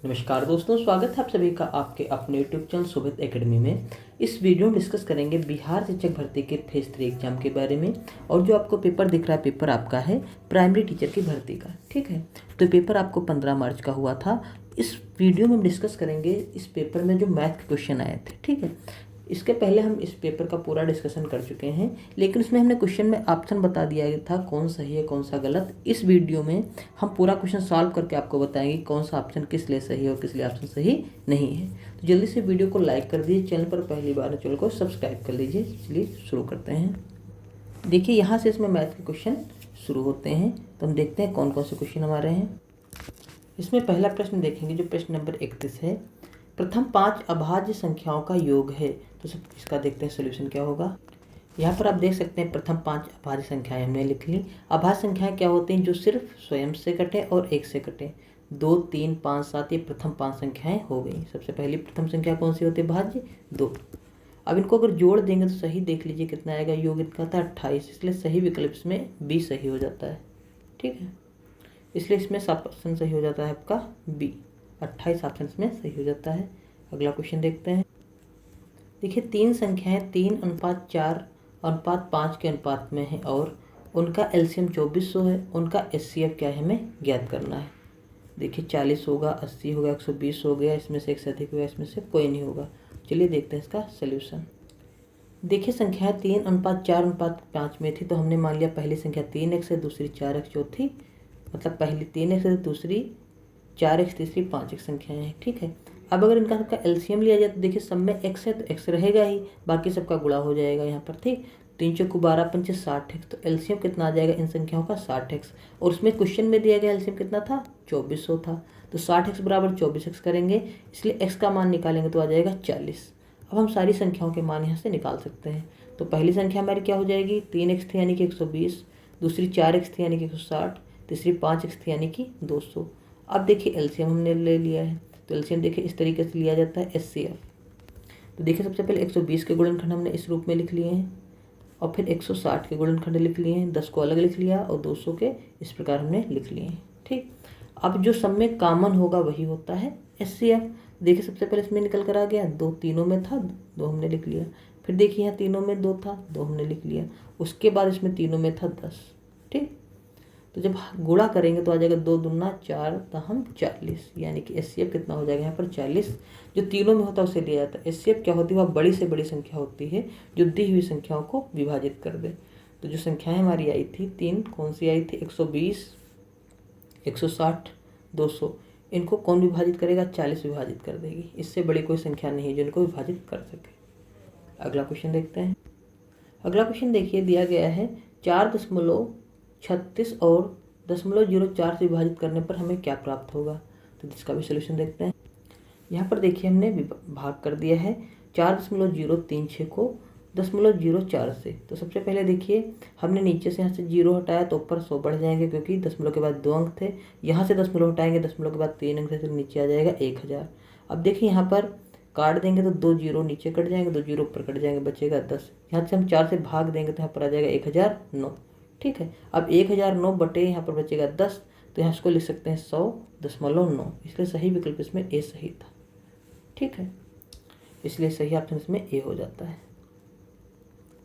नमस्कार दोस्तों, स्वागत है आप सभी का आपके अपने यूट्यूब चैनल सुभित एकेडमी में। इस वीडियो में डिस्कस करेंगे बिहार शिक्षक भर्ती के फेज 3 एग्जाम के बारे में। और जो आपको पेपर दिख रहा है, पेपर आपका है प्राइमरी टीचर की भर्ती का। ठीक है, तो पेपर आपको 15 मार्च का हुआ था। इस वीडियो में हम डिस्कस करेंगे इस पेपर में जो मैथ के क्वेश्चन आए थे। ठीक है, इसके पहले हम इस पेपर का पूरा डिस्कशन कर चुके हैं, लेकिन इसमें हमने क्वेश्चन में ऑप्शन बता दिया गया था कौन सही है कौन सा गलत। इस वीडियो में हम पूरा क्वेश्चन सॉल्व करके आपको बताएंगे कौन सा ऑप्शन किस लिए सही है और किस लिए ऑप्शन सही नहीं है। तो जल्दी से वीडियो को लाइक कर दीजिए, चैनल पर पहली बार चैनल को सब्सक्राइब कर लीजिए। चलिए शुरू करते हैं। देखिए यहाँ से इसमें मैथ के क्वेश्चन शुरू होते हैं, तो हम देखते हैं कौन कौन से क्वेश्चन हमारे हैं। इसमें पहला प्रश्न देखेंगे जो प्रश्न नंबर 31 है। प्रथम 5 अभाज्य संख्याओं का योग है। तो सब इसका देखते हैं सोल्यूशन क्या होगा। यहाँ पर आप देख सकते हैं प्रथम 5 अभाज्य संख्याएं हमने लिख ली। अभाज्य संख्याएं क्या होती हैं? जो सिर्फ स्वयं से कटे और एक से कटे। 2, 3, 5, 7 ये प्रथम 5 संख्याएं हो गई। सबसे पहली प्रथम संख्या कौन सी होती है? भाज्य 2। अब इनको अगर जोड़ देंगे तो सही देख लीजिए कितना आएगा। योग इनका था 28, इसलिए सही विकल्प इसमें बी सही हो जाता है। ठीक है, इसलिए इसमें सब ऑप्शन सही हो जाता है आपका बी। 28 ऑप्शन इसमें सही हो जाता है। अगला क्वेश्चन देखते हैं। देखिए 3 संख्याएं 3:4:5 के अनुपात में है और उनका एलसीएम 2400 है। उनका एचसीएफ क्या है हमें ज्ञात करना है। देखिए 40 होगा, 80 होगा, 120 हो गया, इसमें से एक से अधिक होगा, इसमें से कोई नहीं होगा। चलिए देखते हैं इसका सोल्यूशन। देखिए संख्याएं 3:4:5 में थी, तो हमने मान लिया पहली संख्या 3x है, दूसरी 4x, चौथी मतलब पहली 3x है, दूसरी 4x, तीसरी 5x संख्याएं हैं। ठीक है, अब अगर इनका सबका एलसीएम लिया जाए तो देखिए सब में x है तो x रहेगा ही, बाकी सबका गुणा हो जाएगा यहाँ पर। ठीक, 3 चौको 12 पंचे 60x, तो एलसीएम कितना आ जाएगा इन संख्याओं का? 60x। और उसमें क्वेश्चन में दिया गया एलसीएम कितना था? 2400 था। तो 60x बराबर 24x करेंगे, इसलिए x का मान निकालेंगे तो आ जाएगा 40। अब हम सारी संख्याओं के मान यहाँ से निकाल सकते हैं। तो पहली संख्या हमारी क्या हो जाएगी? 3x थी यानी कि 120, दूसरी 4x थी यानी कि 160, तीसरी 5x थी यानी कि 200। अब देखिए एलसीएम हमने ले लिया है, तो एलसीएम देखिए इस तरीके से लिया जाता है एचसीएफ। तो देखिए सबसे पहले 120 के गुणनखंड हमने इस रूप में लिख लिए हैं और फिर 160 के गुणनखंड लिख लिए हैं, 10 को अलग लिख लिया और 200 के इस प्रकार हमने लिख लिए हैं। ठीक, अब जो सब में कॉमन होगा वही होता है एचसीएफ। देखिए सबसे पहले इसमें निकल कर आ गया 2 तीनों में था, 2 हमने लिख लिया। फिर देखिए यहाँ तीनों में 2 था, 2 हमने लिख लिया। उसके बाद इसमें तीनों में था 10। ठीक, तो जब गुणा करेंगे तो आ जाएगा 2 दूना 4 दहम 40, यानी कि एचसीएफ कितना हो जाएगा यहाँ पर 40। जो तीनों में होता है उसे लिया जाता है। एचसीएफ क्या होती है? वह बड़ी से बड़ी संख्या होती है जो दी हुई संख्याओं को विभाजित कर दे। तो जो संख्याएं हमारी आई थी 3, कौन सी आई थी? 120, 160, 200। इनको कौन विभाजित करेगा? 40 विभाजित कर देगी। इससे बड़ी कोई संख्या नहीं है जो इनको विभाजित कर सके। अगला क्वेश्चन देखते हैं। अगला क्वेश्चन देखिए दिया गया है 4.36 और 0.04 से विभाजित करने पर हमें क्या प्राप्त होगा। तो इसका भी सोल्यूशन देखते हैं। यहाँ पर देखिए हमने भाग कर दिया है 4.036 को 0.04 से। तो सबसे पहले देखिए हमने नीचे से यहाँ से 0 हटाया तो ऊपर 100 बढ़ जाएंगे, क्योंकि दशमलव के बाद 2 अंक थे। यहाँ से दशमलव हटाएंगे, दशमलव के बाद 3 अंक थे, तो नीचे आ जाएगा 1000। अब देखिए यहाँ पर काट देंगे तो 2 जीरो नीचे कट जाएंगे, 2 जीरो ऊपर कट जाएंगे, बचेगा 10। यहाँ से हम 4 से भाग देंगे तो यहाँ पर आ जाएगा 1009। ठीक है, अब 1009 बटे यहाँ पर बचेगा 10, तो यहाँ इसको लिख सकते हैं 100.9, इसलिए सही विकल्प इसमें ए सही था। ठीक है, इसलिए सही ऑप्शन इसमें ए हो जाता है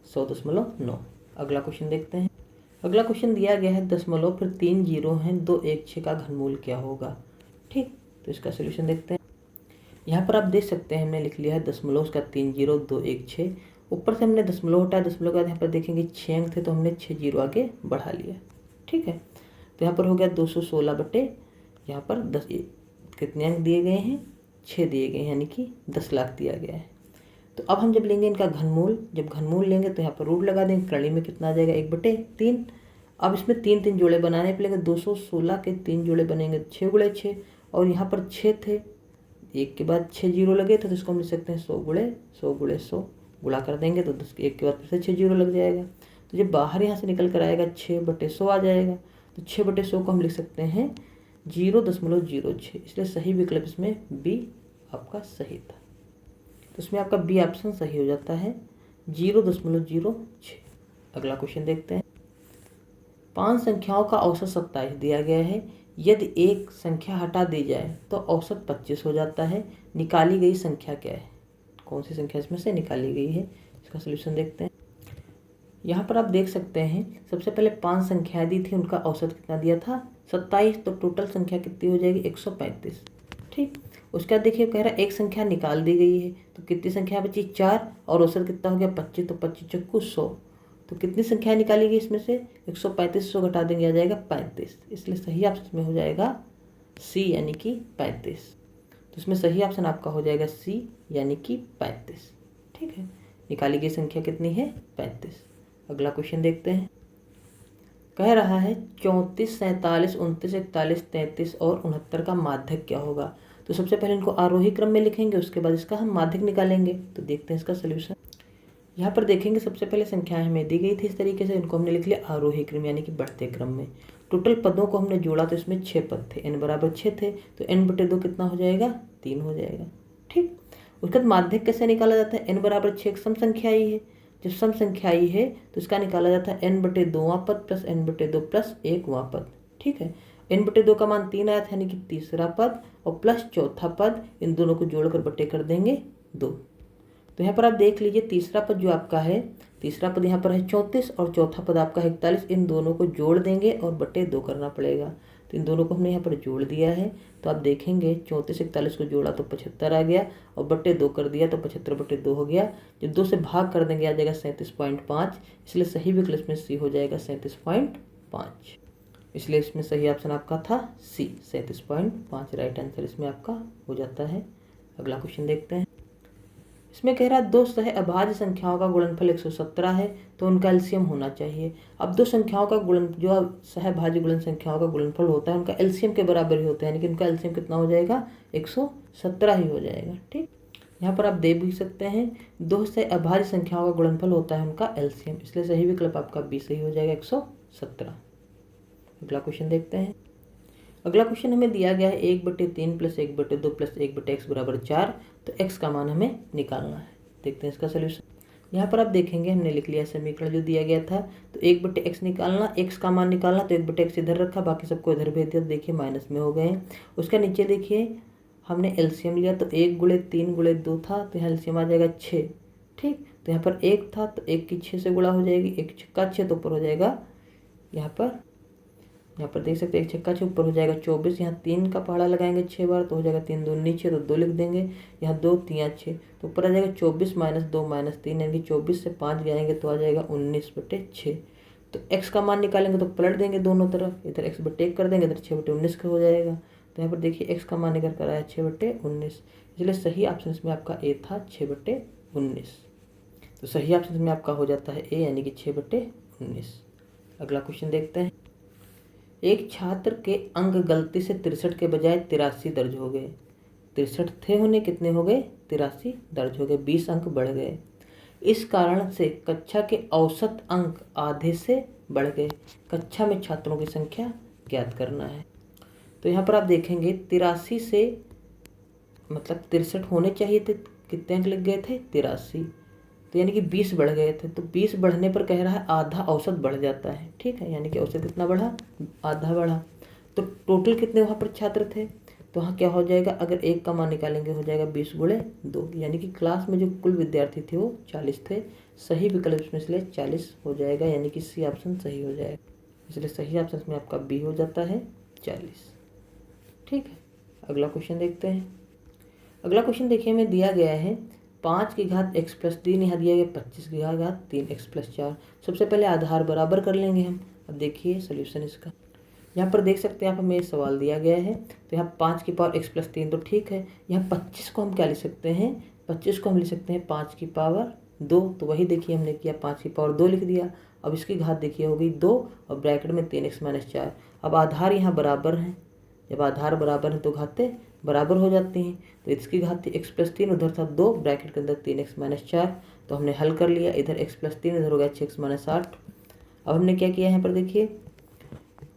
100.9। अगला क्वेश्चन देखते हैं। अगला क्वेश्चन दिया गया है दशमलव फिर 3 जीरो हैं 216 का घनमूल क्या होगा। ठीक, तो इसका सोल्यूशन देखते हैं। यहाँ पर आप देख सकते हैं हमने लिख लिया है दशमलव उसका 30216। ऊपर से हमने दशमलव हटाया, दशमलव के बाद यहाँ पर देखेंगे 6 अंक थे तो हमने 6 जीरो आगे बढ़ा लिया। ठीक है, तो यहाँ पर हो गया 216 बटे यहाँ पर 10 कितने अंक दिए गए हैं? 6 दिए गए हैं, यानी कि 10 लाख दिया गया है। तो अब हम जब लेंगे इनका घनमूल, जब घनमूल लेंगे तो यहाँ पर रूट लगा देंगे, कड़ी में कितना आ जाएगा? 1/3। अब इसमें 3 जोड़े बनाने पड़ेंगे। 216 के 3 जोड़े बनेंगे 6 गुणे 6, और यहाँ पर 6 थे, एक के बाद 6 जीरो लगे थे, तो इसको हम लिख सकते हैं 100 गुणे 100 गुणा कर देंगे तो 10 एक के बाद फिर से 6 जीरो लग जाएगा। तो जब बाहर यहाँ से निकल कर आएगा 6/100 आ जाएगा। तो 6/100 को हम लिख सकते हैं 0.06, इसलिए सही विकल्प इसमें बी आपका सही था। तो इसमें आपका बी ऑप्शन सही हो जाता है 0.06। अगला क्वेश्चन देखते हैं। 5 संख्याओं का औसत 27 दिया गया है। यदि एक संख्या हटा दी जाए तो औसत 25 हो जाता है। निकाली गई संख्या क्या है? कौन सी संख्या इसमें से निकाली गई है? इसका सोल्यूशन देखते हैं। यहाँ पर आप देख सकते हैं सबसे पहले 5 संख्याएं दी थी, उनका औसत कितना दिया था? 27। तो टोटल संख्या कितनी हो जाएगी? 135। ठीक, उसके बाद देखिए कह रहा है एक संख्या निकाल दी गई है, तो कितनी संख्या बची? 4, और औसत कितना हो गया? 25। तो 25 चौको 100। तो कितनी संख्या निकाली गई इसमें से? 135। 100 घटा देंगे, आ जाएगा 35। इसलिए सही ऑप्शन इसमें हो जाएगा सी, यानी कि 35। तो इसमें सही ऑप्शन आपका हो जाएगा सी, यानी कि 35। ठीक है, निकाली गई संख्या कितनी है? 35। अगला क्वेश्चन देखते हैं। कह रहा है 34, 47, 29, 41, 33 और 69 का माध्यक क्या होगा? तो सबसे पहले इनको आरोही क्रम में लिखेंगे, उसके बाद इसका हम माध्यक निकालेंगे। तो देखते हैं इसका सोल्यूशन। यहाँ पर देखेंगे सबसे पहले संख्याएं हमें दी गई थी इस तरीके से, इनको हमने लिख लिया आरोही क्रम यानी कि बढ़ते क्रम में। टोटल पदों को हमने जोड़ा तो इसमें 6 पद थे, n बराबर 6 थे, तो n बटे 2 कितना हो जाएगा? 3 हो जाएगा। ठीक, उसके बाद माध्यक कैसे निकाला जाता है? n बराबर 6 सम संख्या आई है, जब सम संख्या आई है तो इसका निकाला जाता है n बटे 2वां पद प्लस n बटे 2 प्लस 1वां पद। ठीक है, n बटे 2 का मान 3 आया था, यानी कि तीसरा पद, और प्लस चौथा पद, इन दोनों को जोड़कर बटे कर देंगे 2। तो यहाँ पर आप देख लीजिए तीसरा पद जो आपका है, तीसरा पद यहाँ पर है 34 और चौथा पद आपका है 41। इन दोनों को जोड़ देंगे और बटे 2 करना पड़ेगा। तो इन दोनों को हमने यहाँ पर जोड़ दिया है, तो आप देखेंगे 34 41 को जोड़ा तो 75 आ गया, और बटे 2 कर दिया तो 75 बटे 2 हो गया। जब 2 से भाग कर देंगे आ जाएगा 37.5। इसलिए सही विकल्प इसमें सी हो जाएगा 37.5। इसलिए इसमें सही ऑप्शन आपका था सी, 37.5 राइट आंसर इसमें आपका हो जाता है। अगला क्वेश्चन देखते हैं। इसमें कह रहा है दो सह अभाज्य संख्याओं का गुणनफल 117 है, तो उनका एलसीएम होना चाहिए। अब दो संख्याओं का गुणन, जो सहभाज्य गुणन संख्याओं का गुणनफल होता है, उनका एलसीएम के बराबर ही होता है, यानी कि उनका एलसीएम कितना हो जाएगा? 117 ही हो जाएगा। ठीक, यहाँ पर आप दे भी सकते हैं दो सह अभाज्य संख्याओं का गुणनफल होता है उनका एलसीएम, इसलिए सही विकल्प आपका बी सही हो जाएगा 117। अगला क्वेश्चन देखते हैं। अगला क्वेश्चन हमें दिया गया है 1/3 प्लस 1/2 प्लस 1/x बराबर 4। तो x का मान हमें निकालना है। देखते हैं इसका सोल्यूशन। यहाँ पर आप देखेंगे हमने लिख लिया समीकरण जो दिया गया था। तो 1/x निकालना, x का मान निकालना, तो 1/x इधर रखा, बाकी सबको इधर भेज दिया। देखिए माइनस में हो गए। उसका नीचे देखिए हमने एलसीएम लिया, तो 1 × 3 × 2 था, तो यहाँ एलसीएम आ जाएगा 6। ठीक, तो यहाँ पर 1 था तो 1 की 6 से गुणा हो जाएगी, 1 छक्का 6 तो ऊपर हो जाएगा, यहाँ पर देख सकते हैं 1 छक्का 6 ऊपर हो जाएगा 24। यहाँ 3 का पहाड़ा लगाएंगे 6 बार तो हो जाएगा 3 2 6, तो 2 लिख देंगे। यहाँ 2 3 6 तो ऊपर आ जाएगा 24 - 2 - 3, यानी कि 24 से 5 जाएंगे तो आ जाएगा 19/6। तो x का मान निकालेंगे तो पलट देंगे दोनों तरफ, इधर x/1 कर देंगे, इधर 6/19 का हो जाएगा। तो यहाँ पर देखिए x का मान निकल कर आया 6/19, इसलिए सही ऑप्शन इसमें आपका ए था 6/19। तो सही ऑप्शन इसमें आपका हो जाता है ए, यानी कि 6/19। अगला क्वेश्चन देखते हैं। एक छात्र के अंक गलती से 63 के बजाय 83 दर्ज हो गए। 63 थे होने, कितने हो गए? 83 दर्ज हो गए, 20 अंक बढ़ गए। इस कारण से कक्षा के औसत अंक आधे से बढ़ गए। कक्षा में छात्रों की संख्या ज्ञात करना है। तो यहाँ पर आप देखेंगे 83 से मतलब 63 होने चाहिए थे, कितने अंक लग गए थे? 83, तो यानी कि 20 बढ़ गए थे। तो 20 बढ़ने पर कह रहा है आधा औसत बढ़ जाता है। ठीक है, यानी कि औसत कितना बढ़ा? आधा बढ़ा। तो टोटल कितने वहाँ पर छात्र थे? तो वहाँ क्या हो जाएगा? अगर 1 का मान निकालेंगे हो जाएगा 20 × 2, यानी कि क्लास में जो कुल विद्यार्थी थे वो 40 थे। सही विकल्प इसमें इसलिए 40 हो जाएगा, यानी कि सी ऑप्शन सही हो जाएगा। इसलिए सही ऑप्शन इसमें आपका बी हो जाता है 40। ठीक है, अगला क्वेश्चन देखते हैं। अगला क्वेश्चन देखिए हमें दिया गया है 5 की घात x + 3, यहाँ दिया गया 25 की घात 3x + 4। सबसे पहले आधार बराबर कर लेंगे हम। अब देखिए सोल्यूशन इसका। यहाँ पर देख सकते हैं आप, हमें सवाल दिया गया है, तो यहाँ 5 की पावर x + 3 तो ठीक है। यहाँ 25 को हम क्या लिख सकते हैं? 25 को हम लिख सकते हैं 5 की पावर 2। तो वही देखिए हमने किया, 5 की पावर 2 लिख दिया। अब इसकी घात देखिए हो गई 2 और ब्रैकेट में 3x - 4। अब आधार यहाँ बराबर हैं, जब आधार बराबर है तो घातें बराबर हो जाती हैं। तो इसकी घात थी x + 3, उधर था 2, ब्रैकेट के अंदर 3x - 4। तो हमने हल कर लिया, इधर x + 3, इधर हो गया 6x - 8। अब हमने क्या किया, यहाँ पर देखिए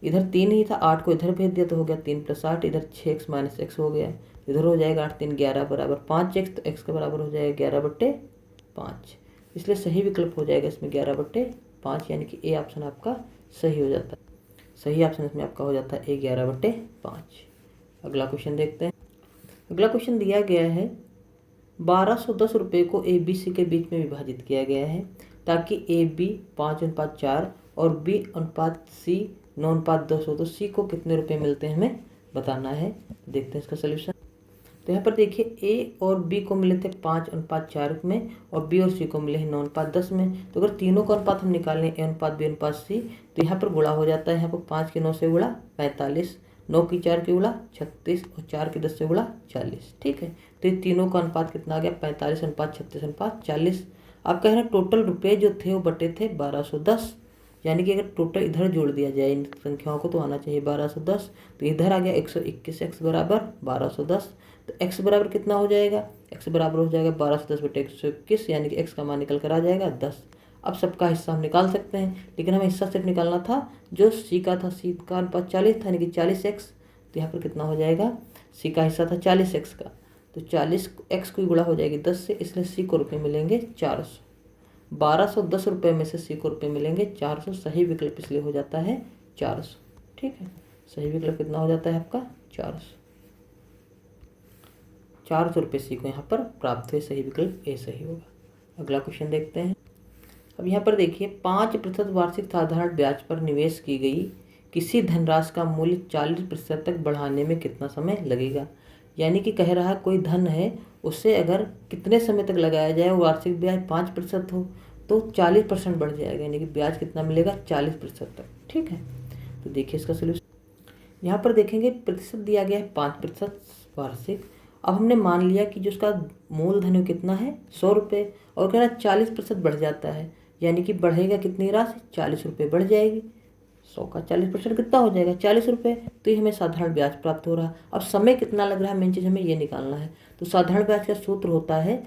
इधर 3 ही था, 8 को इधर भेज दिया तो हो गया 3 + 8, इधर 6x - x हो गया, इधर हो जाएगा 8 3 11 बराबर 5x। तो x का बराबर हो जाएगा 11/5, इसलिए सही विकल्प हो जाएगा इसमें 11/5, यानी कि ए ऑप्शन आपका सही हो जाता है। सही ऑप्शन इसमें आपका हो जाता है A11/5। अगला क्वेश्चन देखते हैं। अगला क्वेश्चन दिया गया है 1210 रुपये को ABC के बीच में विभाजित किया गया है ताकि AB 5:4 और B/C 9:10 हो, तो C को कितने रुपए मिलते हैं हमें बताना है। देखते हैं इसका सोल्यूशन। तो यहाँ पर देखिए A और B को मिले थे 5:4 में और B और C को मिले हैं 9:10 में। तो अगर तीनों का अनुपात हम निकालें A/B/C, तो यहाँ पर गुणा हो जाता है। यहाँ पर 5 के 9 से गुणा 45, 9 की 4 के गुणा 36 और 4 के 10 से गुणा 40। ठीक है, तो ये तीनों का अनुपात कितना आ गया 45:36:40। आप कह रहे हैं टोटल रुपए जो थे वो बटे थे 1210, यानी कि अगर टोटल इधर जोड़ दिया जाए इन संख्याओं को तो आना चाहिए 1210। तो इधर आ गया 121, x बराबर 1210। तो x बराबर कितना हो जाएगा, x बराबर हो जाएगा 1210/121, यानी कि x का मान निकल कर आ जाएगा 10। अब सबका हिस्सा हम निकाल सकते हैं, लेकिन हमें हिस्सा सिर्फ निकालना था जो C का था। C का अनुपात 40 था, यानी कि 40x। तो यहाँ पर कितना हो जाएगा, C का हिस्सा था 40x का, तो 40x की गुणा हो जाएगी 10 से, इसलिए C को रुपये मिलेंगे 400। 1210 रुपये में से C को रुपये मिलेंगे 400। सही विकल्प इसलिए हो जाता है 400। ठीक है, सही विकल्प कितना हो जाता है आपका 400। 400 रुपये C को यहाँ पर प्राप्त हुए। सही विकल्प A सही होगा। अगला क्वेश्चन देखते हैं। अब यहाँ पर देखिए 5% वार्षिक साधारण ब्याज पर निवेश की गई किसी धनराशि का मूल्य 40% तक बढ़ाने में कितना समय लगेगा। यानी कि कह रहा है कोई धन है, उससे अगर कितने समय तक लगाया जाए, वार्षिक ब्याज 5% हो तो 40% बढ़ जाएगा, यानी कि ब्याज कितना मिलेगा 40% तक। ठीक है, तो देखिए इसका सोल्यूशन। यहाँ पर देखेंगे प्रतिशत दिया गया है 5% वार्षिक। अब हमने मान लिया कि जो उसका मूलधन कितना है 100 रुपये, और कह रहा 40% बढ़ जाता है, यानी कि बढ़ेगा कितनी राशि 40 रुपये बढ़ जाएगी। 100 का 40% कितना हो जाएगा 40 रुपये। तो ये हमें साधारण ब्याज प्राप्त हो रहा है। अब समय कितना लग रहा है, मेन चीज़ हमें ये निकालना है। तो साधारण ब्याज का सूत्र होता है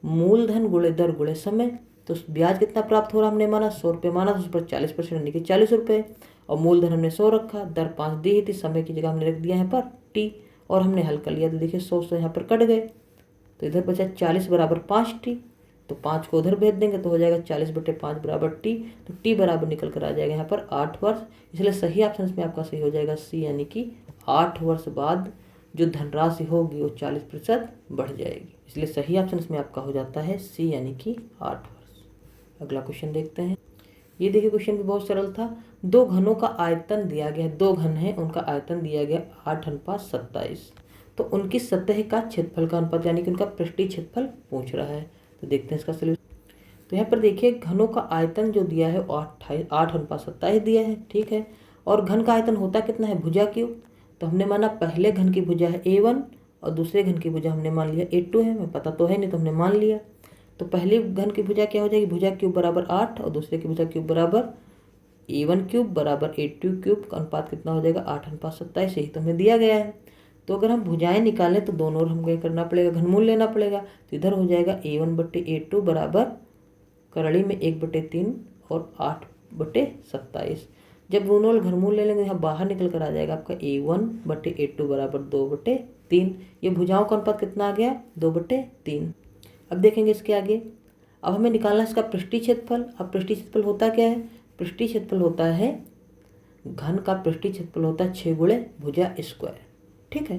मूलधन गुणे दर गुणे समय। तो ब्याज कितना प्राप्त हो रहा, हमने माना 100 रुपये माना, तो उस पर 40% यानी कि 40 रुपये, और मूलधन हमने 100 रखा, दर 5 दी ही थी, समय की जगह हमने रख दिया यहाँ पर t, और हमने हल कर लिया। तो देखिए 100 से यहाँ पर कट गए, तो इधर बचा 40 बराबर 5t। तो 5 को उधर भेज देंगे तो हो जाएगा 40/5 बराबर t। तो t बराबर निकल कर आ जाएगा यहाँ पर 8 वर्ष। इसलिए सही ऑप्शन इसमें आपका सही हो जाएगा C, यानी कि 8 वर्ष बाद जो धनराशि होगी वो 40% बढ़ जाएगी। इसलिए सही ऑप्शन इसमें आपका हो जाता है C, यानी कि 8 वर्ष। अगला क्वेश्चन देखते हैं। ये देखिए क्वेश्चन भी बहुत सरल था। दो घनों का आयतन दिया गया है, दो घन है, उनका आयतन दिया गया 8:27। तो उनकी सतह का क्षेत्रफल का अनुपात, यानी कि उनका पृष्ठीय क्षेत्रफल पूछ रहा है। तो देखते हैं इसका सलूशन। तो यहाँ पर देखिए घनों का आयतन जो दिया है वो 8:27 दिया है। ठीक है, और घन का आयतन होता कितना है भुजा क्यूब। तो हमने माना पहले घन की भुजा है A1 और दूसरे घन की भुजा हमने मान लिया A2 है। हमें पता तो है नहीं तो हमने मान लिया। तो पहले घन की भुजा क्या हो जाएगी, भुजा क्यूब बराबर 8, और दूसरे की भुजा क्यूब बराबर A1 क्यूब बराबर A2 क्यूब का अनुपात कितना हो जाएगा 8:27। यही तो हमें दिया गया है। तो अगर हम भुजाएं निकालें तो दोनों ओर हमको करना पड़ेगा, घनमूल लेना पड़ेगा। तो इधर हो जाएगा A1/A2 बराबर करड़ी में 1/3 और 8/27। जब दोनों ओर घनमूल ले लेंगे यहाँ बाहर निकल कर आ जाएगा आपका A1/A2 बराबर 2/3। ये भुजाओं का अनुपात कितना आ गया 2/3। अब देखेंगे इसके आगे। अब हमें निकालना है इसका पृष्ठीय क्षेत्रफल। अब पृष्ठीय क्षेत्रफल होता क्या है, पृष्ठीय क्षेत्रफल होता है घन का पृष्ठीय क्षेत्रफल होता है 6 गुणे भुजा स्क्वायर। ठीक है,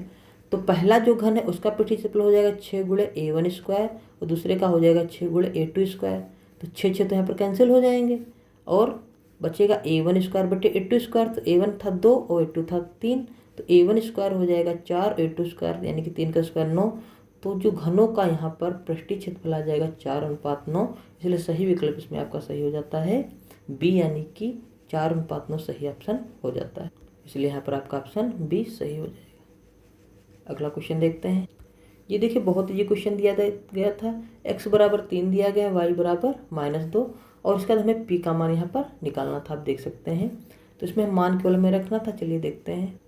तो पहला जो घन है उसका पृष्ठीय क्षेत्रफल हो जाएगा 6 गुणे A1 स्क्वायर, और दूसरे का हो जाएगा 6 गुणे A2 स्क्वायर। तो 6 तो यहाँ पर कैंसिल हो जाएंगे और बचेगा A1 स्क्वायर बटे A2 स्क्वायर। तो A1 था 2 और A2 था 3, तो A1 स्क्वायर हो जाएगा 4, A2 स्क्वायर यानी कि 3 का स्क्वायर 9। तो जो घनों का यहाँ पर पृष्ठीय क्षेत्रफल आ जाएगा 4:9। इसलिए सही विकल्प इसमें आपका सही हो जाता है B, यानी कि 4:9 सही ऑप्शन हो जाता है। इसलिए यहाँ पर आपका ऑप्शन B सही हो जाएगा। अगला क्वेश्चन देखते हैं। ये देखिए बहुत ये क्वेश्चन दिया गया था, x बराबर 3 दिया गया है, y बराबर -2, और इसका हमें p का मान यहाँ पर निकालना था। आप देख सकते हैं, तो इसमें हम मान केवल में रखना था। चलिए देखते हैं।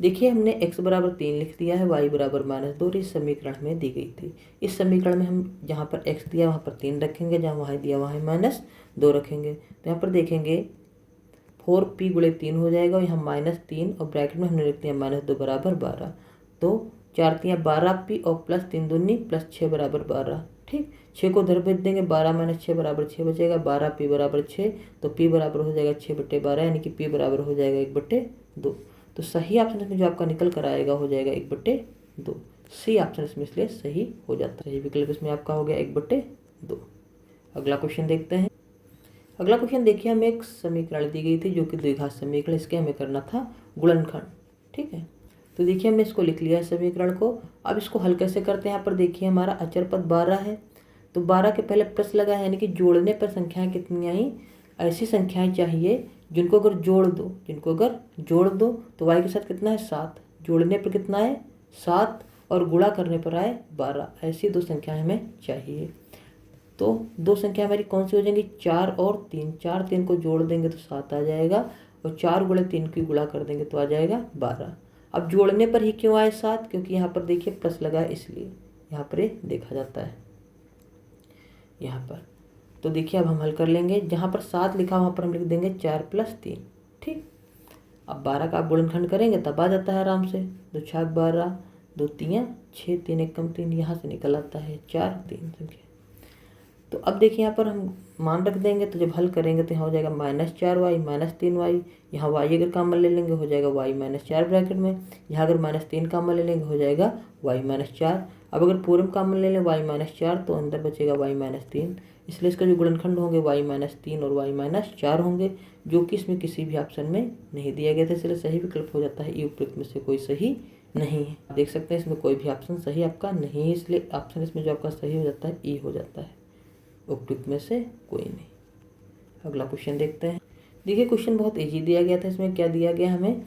देखिए हमने x बराबर 3 लिख दिया है, y बराबर -2 इस समीकरण में दी गई थी। इस समीकरण में हम जहाँ पर x दिया वहाँ पर 3 रखेंगे, जहाँ y दिया वहाँ -2 रखेंगे। तो यहाँ पर देखेंगे 4p गुणे 3 हो जाएगा, और यहाँ -3 और ब्रैकेट में हमने लिख दिया -2 बराबर 12। तो 4 × 3 = 12p और +3 दूनी +6 बराबर 12। ठीक। 6 को धर भेज देंगे, 12 माइनस 6 बराबर 6 बचेगा, 12p बराबर 6, तो p बराबर हो जाएगा 6/12, यानी कि p बराबर हो जाएगा 1/2। तो सही ऑप्शन इसमें जो आपका निकल कर आएगा हो जाएगा 1/2। सी ऑप्शन इसमें इसलिए सही हो जाता है। सही विकल्प इसमें आपका हो गया 1/2। अगला क्वेश्चन देखते हैं। अगला क्वेश्चन देखिए, हमें एक समीकरण दी गई थी जो कि द्विघात समीकरण, इसके हमें करना था गुणनखंड। ठीक है, तो देखिए हमने इसको लिख लिया है समीकरण को। अब इसको हल कैसे करते हैं, यहाँ पर देखिए हमारा अचर पद 12 है, तो 12 के पहले प्लस लगा है, यानी कि जोड़ने पर संख्याएं कितनी आई, ऐसी संख्याएं चाहिए जिनको अगर जोड़ दो तो y के साथ कितना है 7, जोड़ने पर कितना है 7 और गुणा करने पर आए 12, ऐसी दो संख्याएं हमें चाहिए। तो दो संख्या हमारी कौन सी हो जाएंगी, 4 और 3। 4 3 को जोड़ देंगे तो 7 आ जाएगा, और 4 गुणे 3 की गुणा कर देंगे तो आ जाएगा 12। अब जोड़ने पर ही क्यों आए 7, क्योंकि यहाँ पर देखिए प्लस लगा है, इसलिए यहाँ पर ये देखा जाता है यहाँ पर। तो देखिए अब हम हल कर लेंगे, जहाँ पर 7 लिखा वहाँ पर हम लिख देंगे 4 + 3। ठीक, अब 12 का आप गुणनखंड करेंगे तब आ जाता है आराम से, 2 छाक 12, 2 तियाँ 6, 3 1 कम 3, यहाँ से निकल आता है 4 3 संख्या। तो अब देखिए यहाँ पर हम मान रख देंगे, तो जब हल करेंगे तो यहाँ हो जाएगा -4y -3y, यहाँ y अगर कॉमन ले लेंगे हो जाएगा y -4 ब्रैकेट में, यहाँ अगर -3 कॉमन ले लेंगे हो जाएगा y -4। अब अगर पूरे में कॉमन ले लें y -4 तो अंदर बचेगा y -3, इसलिए इसका जो गुणनखंड होंगे y -3 और y -4 होंगे, जो कि इसमें किसी भी ऑप्शन में नहीं दिया गया था, इसलिए सही विकल्प हो जाता है ई उपयुक्त में से कोई सही नहीं है। देख सकते हैं इसमें कोई भी ऑप्शन सही आपका नहीं है, इसलिए ऑप्शन इसमें जो आपका सही हो जाता है ई हो जाता है, उपयुक्त में से कोई नहीं। अगला क्वेश्चन देखते हैं। देखिए क्वेश्चन बहुत इजी दिया गया था, इसमें क्या दिया गया हमें,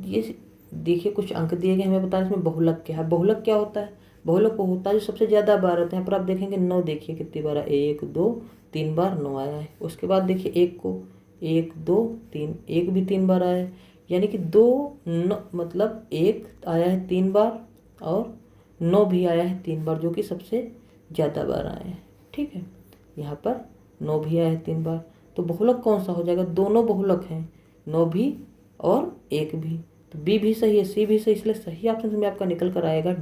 ये देखिए कुछ अंक दिए गए, हमें बताना इसमें बहुलक क्या है। बहुलक क्या होता है, बहुलक वो होता है जो सबसे ज़्यादा बार होते हैं। यहाँ पर आप देखेंगे 9, देखिए कितनी बार 1 2 3 बार 9 आया है। उसके बाद देखिए 1 को 1 2 3, 1 भी 3 बार आया है, यानी कि 2 9 मतलब 1 आया है 3 बार और 9 भी आया है 3 बार, जो कि सबसे ज़्यादा बार आए हैं। ठीक है, यहाँ पर 9 भी आया है 3 बार, तो बहुलक कौन सा हो जाएगा, दोनों बहुलक हैं, 9 भी और 1 भी, तो बी भी सही है सी भी सही, इसलिए सही ऑप्शन में आपका निकल कर आएगा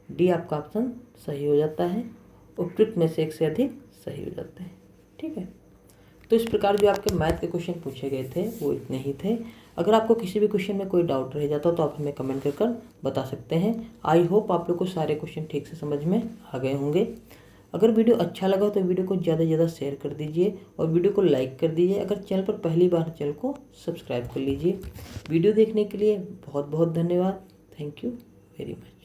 डी आपका ऑप्शन सही हो जाता है। उपयुक्त में से एक से अधिक सही हो जाते हैं। ठीक है, तो इस प्रकार जो आपके मैथ के क्वेश्चन पूछे गए थे वो इतने ही थे। अगर आपको किसी भी क्वेश्चन में कोई डाउट रह जाता तो आप हमें कमेंट कर बता सकते हैं। आई होप आप लोग को सारे क्वेश्चन ठीक से समझ में आ गए होंगे। अगर वीडियो अच्छा लगा तो वीडियो को ज़्यादा से ज़्यादा शेयर कर दीजिए और वीडियो को लाइक कर दीजिए। अगर चैनल पर पहली बार चैनल को सब्सक्राइब कर लीजिए। वीडियो देखने के लिए बहुत बहुत धन्यवाद। Thank you very much.